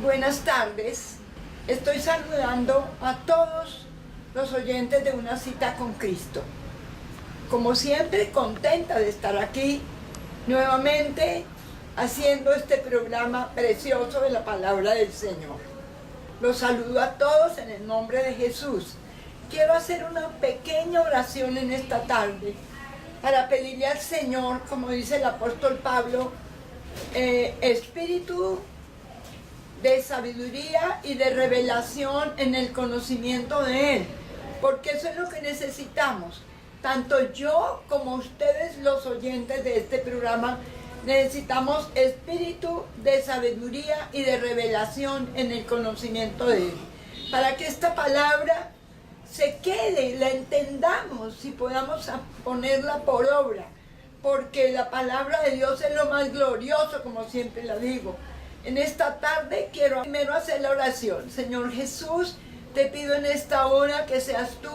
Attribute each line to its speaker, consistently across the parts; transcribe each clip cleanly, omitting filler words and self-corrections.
Speaker 1: Buenas tardes. Estoy saludando a todos los oyentes de Una Cita con Cristo. Como siempre, contenta de estar aquí nuevamente haciendo este programa precioso de la palabra del Señor. Los saludo a todos en el nombre de Jesús. Quiero hacer una pequeña oración en esta tarde para pedirle al Señor, como dice el apóstol Pablo, espíritu de sabiduría y de revelación en el conocimiento de Él, porque eso es lo que necesitamos. Tanto yo como ustedes, los oyentes de este programa, necesitamos espíritu de sabiduría y de revelación en el conocimiento de Él, para que esta palabra se quede, la entendamos y podamos ponerla por obra, porque la palabra de Dios es lo más glorioso, como siempre la digo. En esta tarde quiero primero hacer la oración. Señor Jesús, te pido en esta hora que seas tú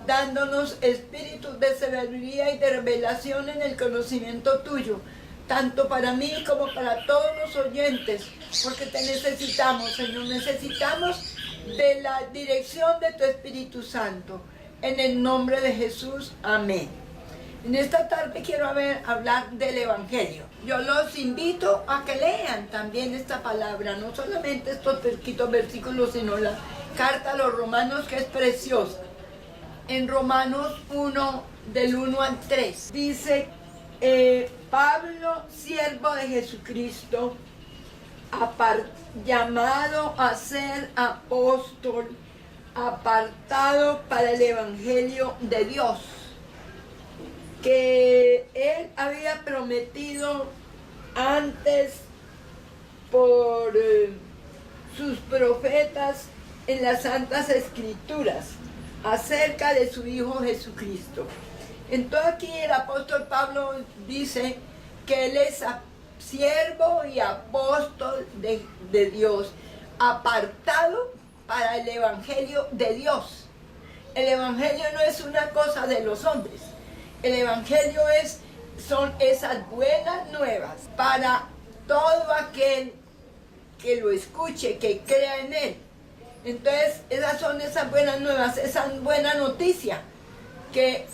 Speaker 1: dándonos espíritu de sabiduría y de revelación en el conocimiento tuyo, tanto para mí como para todos los oyentes, porque te necesitamos, Señor. Necesitamos de la dirección de tu Espíritu Santo. En el nombre de Jesús, amén. En esta tarde quiero hablar del Evangelio. Yo los invito a que lean también esta palabra, no solamente estos poquitos versículos, sino la carta a los Romanos, que es preciosa. En Romanos 1, del 1 al 3, dice, Pablo, siervo de Jesucristo, llamado a ser apóstol, apartado para el Evangelio de Dios, que Él había prometido antes por sus profetas en las Santas Escrituras, acerca de su Hijo Jesucristo. Entonces aquí el apóstol Pablo dice que Él es siervo y apóstol de Dios, apartado para el Evangelio de Dios. El Evangelio no es una cosa de los hombres. El Evangelio son esas buenas nuevas para todo aquel que lo escuche, que crea en Él. Entonces, esas son esas buenas nuevas, esa buena noticia que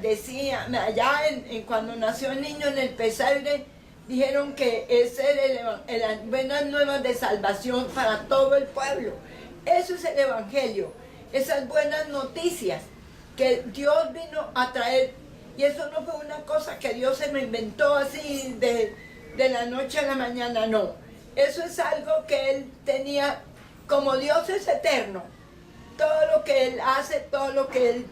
Speaker 1: decía allá cuando nació el niño en el pesebre, dijeron que ese era las buenas nuevas de salvación para todo el pueblo. Eso es el Evangelio, esas buenas noticias que Dios vino a traer. Y eso no fue una cosa que Dios se me inventó así de la noche a la mañana, no. Eso es algo que Él tenía. Como Dios es eterno, todo lo que Él hace, todo lo que Él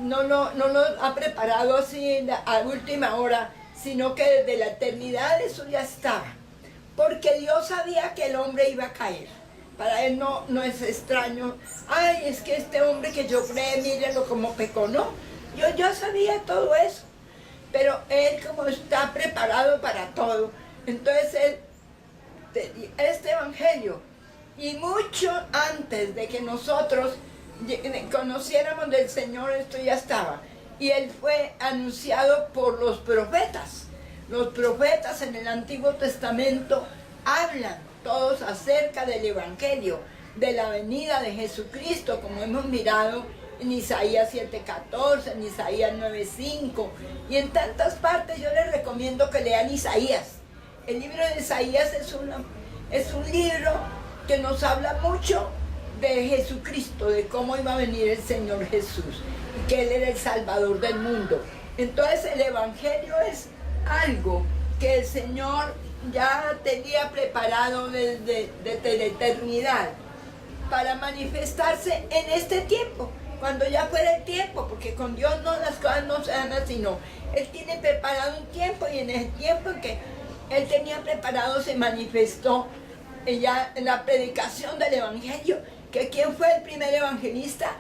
Speaker 1: no lo ha preparado así a última hora, sino que desde la eternidad eso ya estaba. Porque Dios sabía que el hombre iba a caer. Para Él no es extraño. Ay, es que este hombre que yo creé, mírenlo como pecó. No, yo ya sabía todo eso. Pero Él, como está preparado para todo, entonces este Evangelio, y mucho antes de que nosotros conociéramos del Señor, esto ya estaba. Y Él fue anunciado por los profetas. Los profetas en el Antiguo Testamento hablan todos acerca del Evangelio, de la venida de Jesucristo, como hemos mirado en Isaías 7:14, en Isaías 9:5, y en tantas partes. Yo les recomiendo que lean Isaías. El libro de Isaías es un libro que nos habla mucho de Jesucristo, de cómo iba a venir el Señor Jesús, y que Él era el Salvador del mundo. Entonces el Evangelio es algo que el Señor ya tenía preparado desde la eternidad para manifestarse en este tiempo, cuando ya fuera el tiempo, porque con Dios las cosas no se dan así, no. Él tiene preparado un tiempo, y en el tiempo en que Él tenía preparado se manifestó ya en la predicación del Evangelio. Que ¿quién fue el primer evangelista?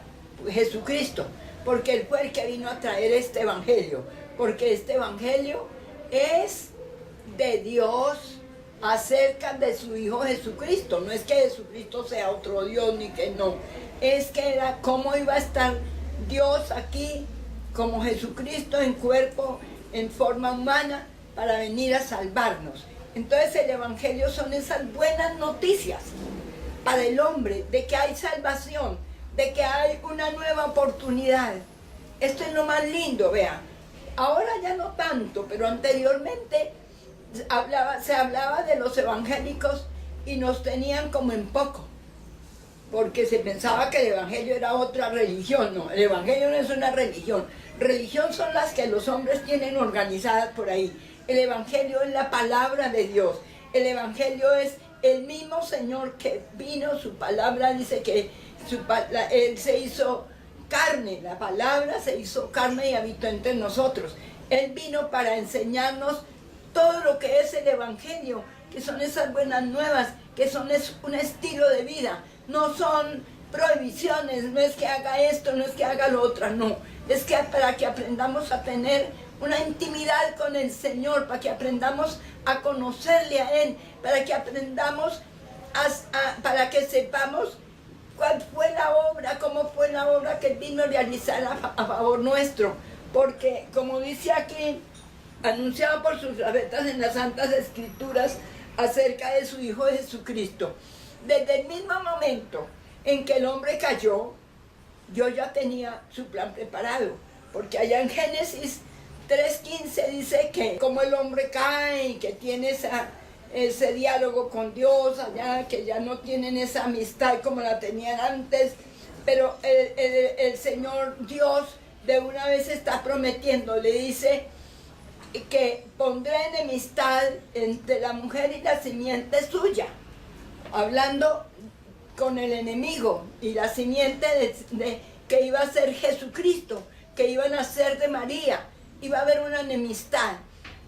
Speaker 1: Pues Jesucristo, porque Él fue el que vino a traer este Evangelio, porque este Evangelio es de Dios acerca de su Hijo Jesucristo. No es que Jesucristo sea otro Dios, ni que no, es que era cómo iba a estar Dios aquí como Jesucristo en cuerpo, en forma humana, para venir a salvarnos. Entonces el Evangelio son esas buenas noticias para el hombre, de que hay salvación, de que hay una nueva oportunidad. Esto es lo más lindo, vean. Ahora ya no tanto, pero anteriormente se hablaba de los evangélicos y nos tenían como en poco, porque se pensaba que el evangelio era otra religión. No, el evangelio no es una religión. Religión son las que los hombres tienen organizadas por ahí. El evangelio es la palabra de Dios. El evangelio es el mismo Señor que vino, su palabra dice que Él se hizo carne, la palabra se hizo carne y habitó entre nosotros. Él vino para enseñarnos todo lo que es el evangelio, que son esas buenas nuevas, que son un estilo de vida. No son prohibiciones, no es que haga esto, no es que haga lo otro, no. Es que para que aprendamos a tener una intimidad con el Señor, para que aprendamos a conocerle a Él, para que aprendamos, para que sepamos cuál fue la obra, cómo fue la obra que Él vino a realizar a favor nuestro. Porque, como dice aquí, anunciado por sus profetas en las Santas Escrituras acerca de su Hijo Jesucristo, desde el mismo momento en que el hombre cayó, Dios ya tenía su plan preparado, porque allá en Génesis 3:15 dice que como el hombre cae y que tiene ese diálogo con Dios allá, que ya no tienen esa amistad como la tenían antes, pero el Señor Dios de una vez está prometiendo, le dice que pondré enemistad entre la mujer y la simiente suya, hablando con el enemigo, y la simiente que iba a ser Jesucristo, que iba a nacer de María. Iba a haber una enemistad,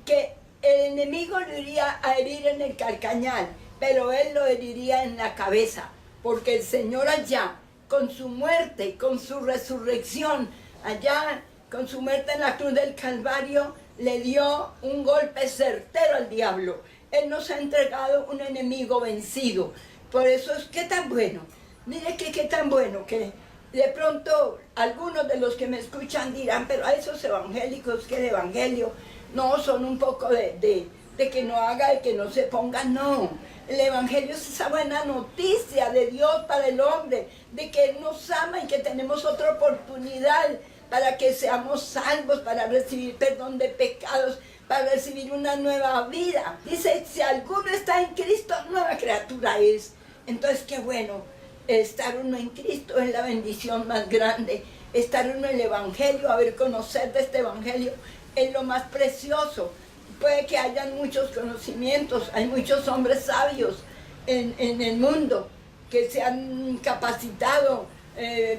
Speaker 1: que el enemigo lo iría a herir en el calcañal, pero él lo heriría en la cabeza, porque el Señor allá, con su muerte, con su resurrección, allá con su muerte en la cruz del Calvario, le dio un golpe certero al diablo. Él nos ha entregado un enemigo vencido. Por eso es que tan bueno, mire que qué tan bueno, que de pronto algunos de los que me escuchan dirán, pero a esos evangélicos que el evangelio no son un poco de que no haga, de que no se ponga, no. El evangelio es esa buena noticia de Dios para el hombre, de que Él nos ama y que tenemos otra oportunidad para que seamos salvos, para recibir perdón de pecados, para recibir una nueva vida. Dice, si alguno está en Cristo, nueva criatura es. Entonces, qué bueno, estar uno en Cristo es la bendición más grande. Estar uno en el Evangelio, conocer de este Evangelio, es lo más precioso. Puede que hayan muchos conocimientos, hay muchos hombres sabios en el mundo que se han capacitado,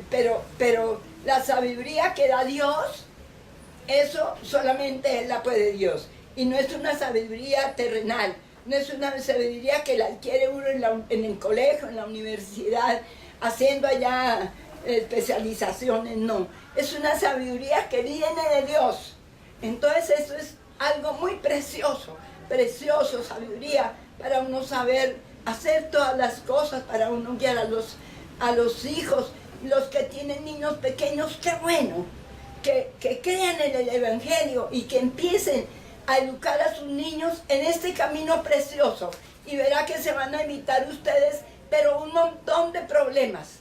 Speaker 1: pero la sabiduría que da Dios, eso solamente Él la puede Dios. Y no es una sabiduría terrenal, no es una sabiduría que la adquiere uno en el colegio, en la universidad, haciendo allá especializaciones, no. Es una sabiduría que viene de Dios. Entonces eso es algo muy precioso, precioso, sabiduría, para uno saber hacer todas las cosas, para uno guiar a los hijos, los que tienen niños pequeños, qué bueno, que crean en el Evangelio y que empiecen a educar a sus niños en este camino precioso, y verá que se van a evitar ustedes, pero un montón de problemas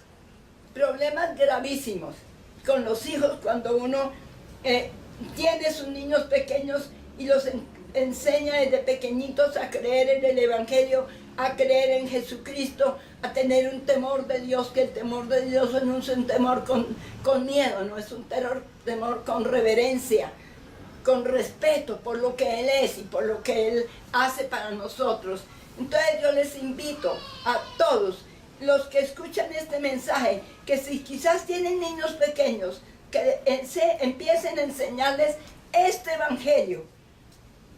Speaker 1: gravísimos con los hijos cuando uno tiene sus niños pequeños y los enseña desde pequeñitos a creer en el Evangelio, a creer en Jesucristo, a tener un temor de Dios, que el temor de Dios no es un temor con miedo, no es un temor con reverencia, con respeto por lo que Él es y por lo que Él hace para nosotros. Entonces yo les invito a todos los que escuchan este mensaje, que si quizás tienen niños pequeños, que empiecen a enseñarles este Evangelio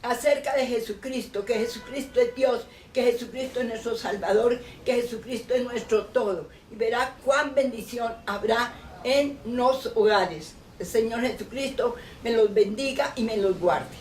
Speaker 1: acerca de Jesucristo, que Jesucristo es Dios, que Jesucristo es nuestro Salvador, que Jesucristo es nuestro todo. Y verá cuán bendición habrá en los hogares. El Señor Jesucristo me los bendiga y me los guarde.